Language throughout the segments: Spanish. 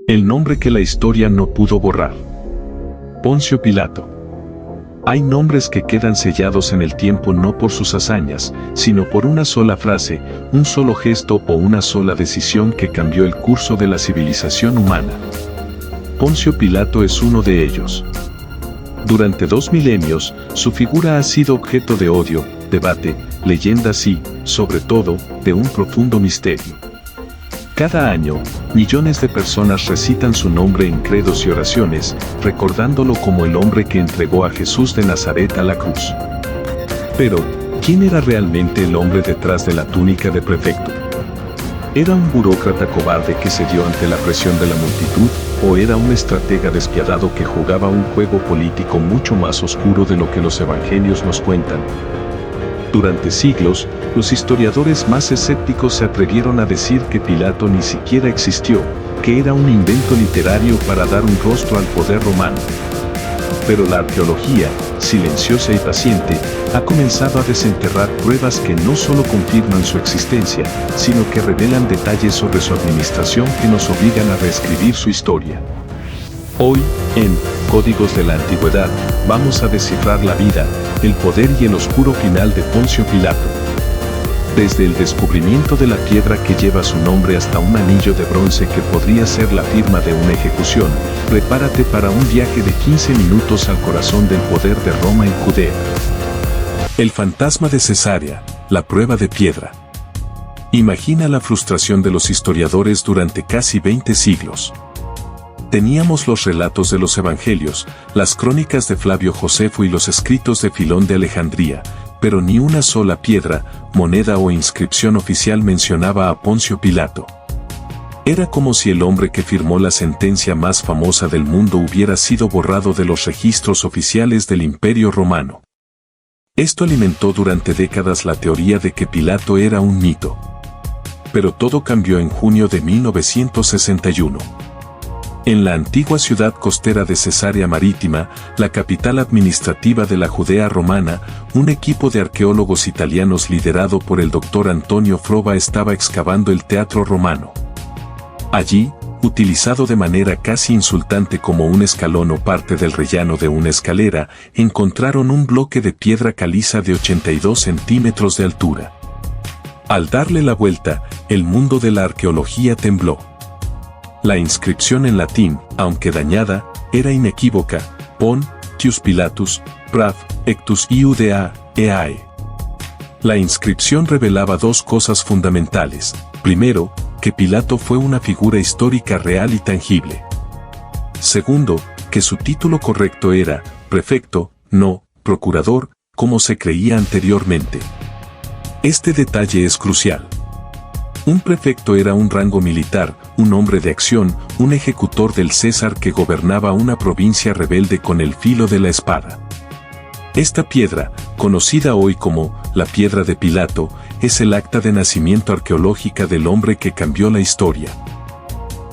El nombre que la historia no pudo borrar. Poncio Pilato. Hay nombres que quedan sellados en el tiempo no por sus hazañas, sino por una sola frase, un solo gesto o una sola decisión que cambió el curso de la civilización humana. Poncio Pilato es uno de ellos. Durante 2 milenios, su figura ha sido objeto de odio, debate, leyendas y, sobre todo, de un profundo misterio. Cada año, millones de personas recitan su nombre en credos y oraciones, recordándolo como el hombre que entregó a Jesús de Nazaret a la cruz. Pero, ¿quién era realmente el hombre detrás de la túnica de prefecto? ¿Era un burócrata cobarde que cedió ante la presión de la multitud, o era un estratega despiadado que jugaba un juego político mucho más oscuro de lo que los evangelios nos cuentan? Durante siglos, los historiadores más escépticos se atrevieron a decir que Pilato ni siquiera existió, que era un invento literario para dar un rostro al poder romano. Pero la arqueología, silenciosa y paciente, ha comenzado a desenterrar pruebas que no solo confirman su existencia, sino que revelan detalles sobre su administración que nos obligan a reescribir su historia. Hoy, en Códigos de la Antigüedad, vamos a descifrar la vida, el poder y el oscuro final de Poncio Pilato. Desde el descubrimiento de la piedra que lleva su nombre hasta un anillo de bronce que podría ser la firma de una ejecución, prepárate para un viaje de 15 minutos al corazón del poder de Roma y Judea. El fantasma de Cesarea, la prueba de piedra. Imagina la frustración de los historiadores durante casi 20 siglos. Teníamos los relatos de los evangelios, las crónicas de Flavio Josefo y los escritos de Filón de Alejandría, pero ni una sola piedra, moneda o inscripción oficial mencionaba a Poncio Pilato. Era como si el hombre que firmó la sentencia más famosa del mundo hubiera sido borrado de los registros oficiales del Imperio Romano. Esto alimentó durante décadas la teoría de que Pilato era un mito. Pero todo cambió en junio de 1961. En la antigua ciudad costera de Cesarea Marítima, la capital administrativa de la Judea romana, un equipo de arqueólogos italianos liderado por el doctor Antonio Frova estaba excavando el Teatro Romano. Allí, utilizado de manera casi insultante como un escalón o parte del rellano de una escalera, encontraron un bloque de piedra caliza de 82 centímetros de altura. Al darle la vuelta, el mundo de la arqueología tembló. La inscripción en latín, aunque dañada, era inequívoca: Pontius Pilatus, prav, ectus iudea, eae. La inscripción revelaba dos cosas fundamentales. Primero, que Pilato fue una figura histórica real y tangible. Segundo, que su título correcto era prefecto, no procurador, como se creía anteriormente. Este detalle es crucial. Un prefecto era un rango militar, un hombre de acción, un ejecutor del César que gobernaba una provincia rebelde con el filo de la espada. Esta piedra, conocida hoy como la piedra de Pilato, es el acta de nacimiento arqueológica del hombre que cambió la historia.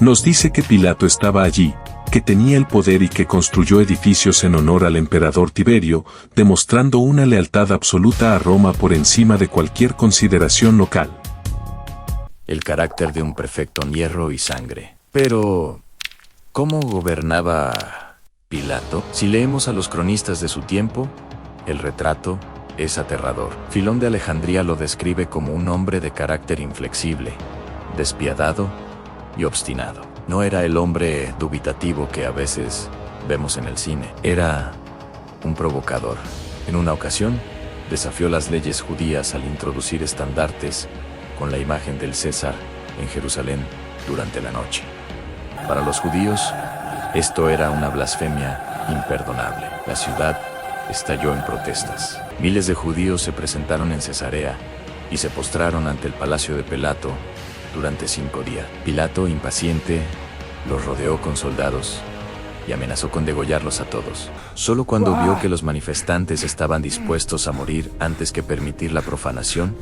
Nos dice que Pilato estaba allí, que tenía el poder y que construyó edificios en honor al emperador Tiberio, demostrando una lealtad absoluta a Roma por encima de cualquier consideración local. El carácter de un prefecto en hierro y sangre. Pero, ¿cómo gobernaba Pilato? Si leemos a los cronistas de su tiempo, el retrato es aterrador. Filón de Alejandría lo describe como un hombre de carácter inflexible, despiadado y obstinado. No era el hombre dubitativo que a veces vemos en el cine. Era un provocador. En una ocasión, desafió las leyes judías al introducir estandartes con la imagen del César en Jerusalén durante la noche. Para los judíos, esto era una blasfemia imperdonable. La ciudad estalló en protestas. Miles de judíos se presentaron en Cesarea y se postraron ante el palacio de Pilato durante 5 días. Pilato, impaciente, los rodeó con soldados y amenazó con degollarlos a todos. Solo cuando vio que los manifestantes estaban dispuestos a morir antes que permitir la profanación,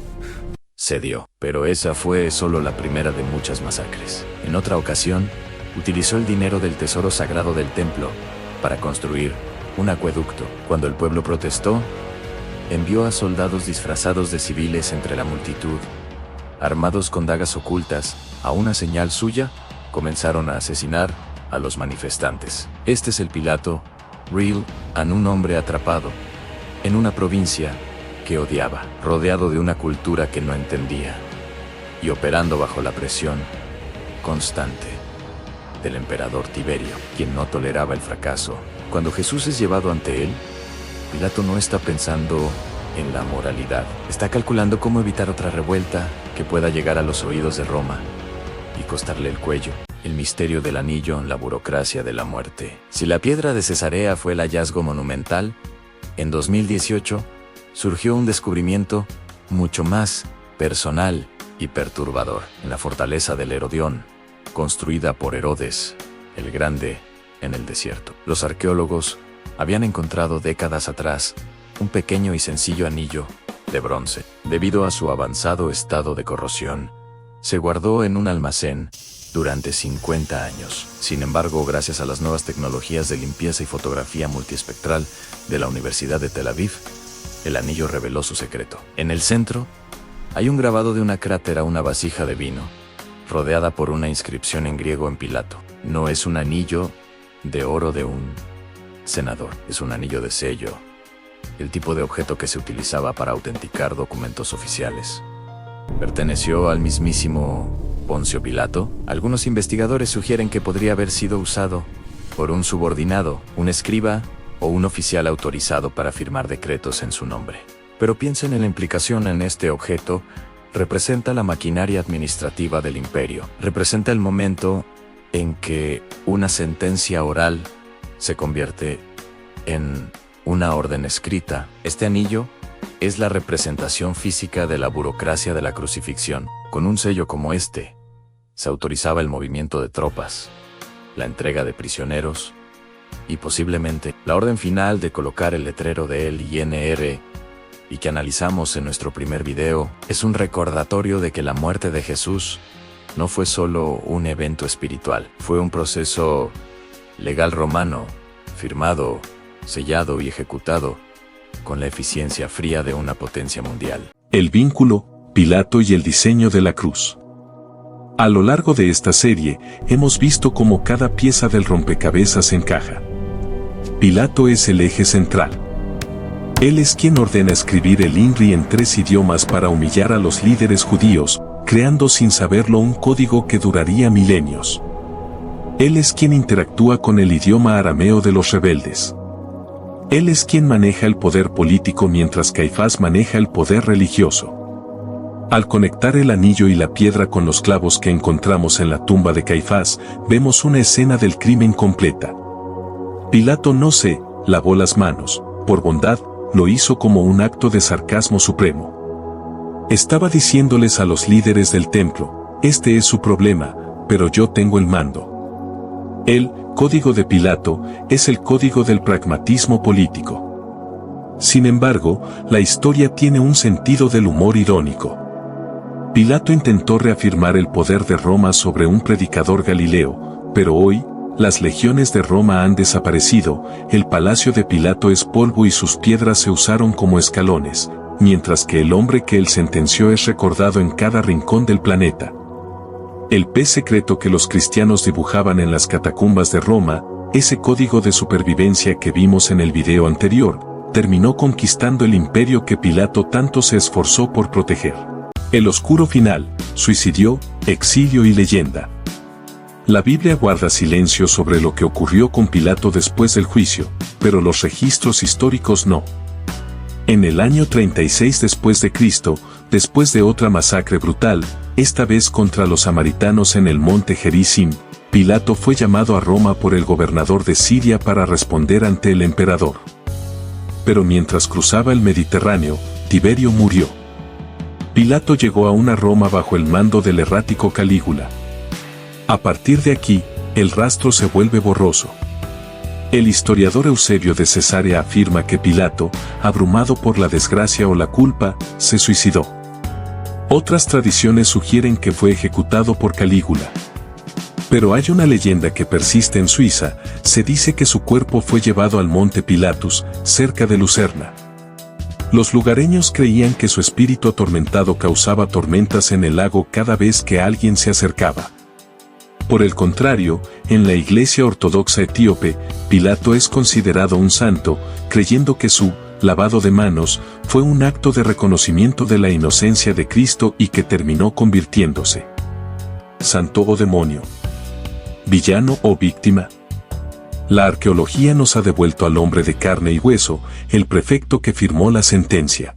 cedió. Pero esa fue solo la primera de muchas masacres. En otra ocasión, utilizó el dinero del tesoro sagrado del templo para construir un acueducto. Cuando el pueblo protestó, envió a soldados disfrazados de civiles entre la multitud, armados con dagas ocultas, a una señal suya comenzaron a asesinar a los manifestantes. Este es el Pilato real, un hombre atrapado en una provincia que odiaba, rodeado de una cultura que no entendía y operando bajo la presión constante del emperador Tiberio, quien no toleraba el fracaso. Cuando Jesús es llevado ante él, Pilato no está pensando en la moralidad. Está calculando cómo evitar otra revuelta que pueda llegar a los oídos de Roma y costarle el cuello. El misterio del anillo, la burocracia de la muerte. Si la piedra de Cesarea fue el hallazgo monumental, en 2018 surgió un descubrimiento mucho más personal y perturbador en la fortaleza del Herodión, construida por Herodes el Grande en el desierto. Los arqueólogos habían encontrado décadas atrás un pequeño y sencillo anillo de bronce. Debido a su avanzado estado de corrosión, se guardó en un almacén durante 50 años. Sin embargo, gracias a las nuevas tecnologías de limpieza y fotografía multiespectral de la Universidad de Tel Aviv, el anillo reveló su secreto. En el centro, hay un grabado de una crátera, una vasija de vino, rodeada por una inscripción en griego en Pilato. No es un anillo de oro de un senador, es un anillo de sello, el tipo de objeto que se utilizaba para autenticar documentos oficiales. ¿Perteneció al mismísimo Poncio Pilato? Algunos investigadores sugieren que podría haber sido usado por un subordinado, un escriba o un oficial autorizado para firmar decretos en su nombre. Pero piensen en la implicación en este objeto. Representa la maquinaria administrativa del imperio. Representa el momento en que una sentencia oral se convierte en una orden escrita. Este anillo es la representación física de la burocracia de la crucifixión. Con un sello como este, se autorizaba el movimiento de tropas, la entrega de prisioneros y posiblemente la orden final de colocar el letrero de el INR, y que analizamos en nuestro primer video. Es un recordatorio de que la muerte de Jesús no fue solo un evento espiritual, fue un proceso legal romano, firmado, sellado y ejecutado con la eficiencia fría de una potencia mundial. El vínculo, Pilato y el diseño de la cruz. A lo largo de esta serie, hemos visto cómo cada pieza del rompecabezas encaja. Pilato es el eje central. Él es quien ordena escribir el INRI en 3 idiomas para humillar a los líderes judíos, creando sin saberlo un código que duraría milenios. Él es quien interactúa con el idioma arameo de los rebeldes. Él es quien maneja el poder político mientras Caifás maneja el poder religioso. Al conectar el anillo y la piedra con los clavos que encontramos en la tumba de Caifás, vemos una escena del crimen completa. Pilato no se lavó las manos, por bondad, lo hizo como un acto de sarcasmo supremo. Estaba diciéndoles a los líderes del templo, este es su problema, pero yo tengo el mando. El código de Pilato es el código del pragmatismo político. Sin embargo, la historia tiene un sentido del humor irónico. Pilato intentó reafirmar el poder de Roma sobre un predicador galileo, pero hoy, las legiones de Roma han desaparecido, el palacio de Pilato es polvo y sus piedras se usaron como escalones, mientras que el hombre que él sentenció es recordado en cada rincón del planeta. El pez secreto que los cristianos dibujaban en las catacumbas de Roma, ese código de supervivencia que vimos en el video anterior, terminó conquistando el imperio que Pilato tanto se esforzó por proteger. El oscuro final, suicidio, exilio y leyenda. La Biblia guarda silencio sobre lo que ocurrió con Pilato después del juicio, pero los registros históricos no. En el año 36 después de Cristo, después de otra masacre brutal, esta vez contra los samaritanos en el monte Gerizim, Pilato fue llamado a Roma por el gobernador de Siria para responder ante el emperador. Pero mientras cruzaba el Mediterráneo, Tiberio murió. Pilato llegó a una Roma bajo el mando del errático Calígula. A partir de aquí, el rastro se vuelve borroso. El historiador Eusebio de Cesarea afirma que Pilato, abrumado por la desgracia o la culpa, se suicidó. Otras tradiciones sugieren que fue ejecutado por Calígula. Pero hay una leyenda que persiste en Suiza, se dice que su cuerpo fue llevado al monte Pilatus, cerca de Lucerna. Los lugareños creían que su espíritu atormentado causaba tormentas en el lago cada vez que alguien se acercaba. Por el contrario, en la Iglesia Ortodoxa etíope, Pilato es considerado un santo, creyendo que su lavado de manos fue un acto de reconocimiento de la inocencia de Cristo y que terminó convirtiéndose. ¿Santo o demonio? ¿Villano o víctima? La arqueología nos ha devuelto al hombre de carne y hueso, el prefecto que firmó la sentencia.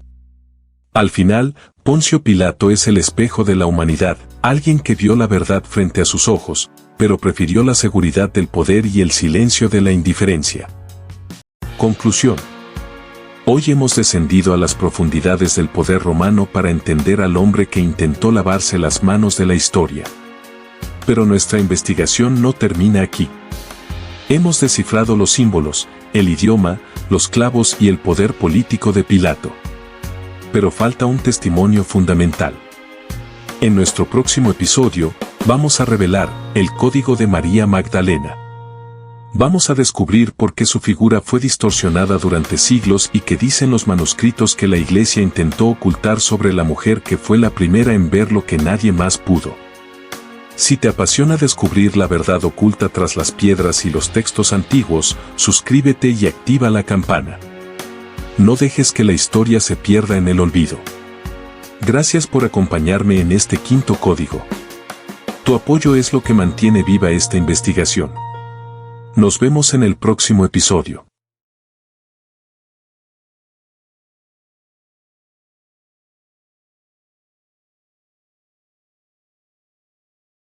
Al final, Poncio Pilato es el espejo de la humanidad, alguien que vio la verdad frente a sus ojos, pero prefirió la seguridad del poder y el silencio de la indiferencia. Conclusión. Hoy hemos descendido a las profundidades del poder romano para entender al hombre que intentó lavarse las manos de la historia. Pero nuestra investigación no termina aquí. Hemos descifrado los símbolos, el idioma, los clavos y el poder político de Pilato. Pero falta un testimonio fundamental. En nuestro próximo episodio, vamos a revelar el código de María Magdalena. Vamos a descubrir por qué su figura fue distorsionada durante siglos y qué dicen los manuscritos que la Iglesia intentó ocultar sobre la mujer que fue la primera en ver lo que nadie más pudo. Si te apasiona descubrir la verdad oculta tras las piedras y los textos antiguos, suscríbete y activa la campana. No dejes que la historia se pierda en el olvido. Gracias por acompañarme en este quinto código. Tu apoyo es lo que mantiene viva esta investigación. Nos vemos en el próximo episodio.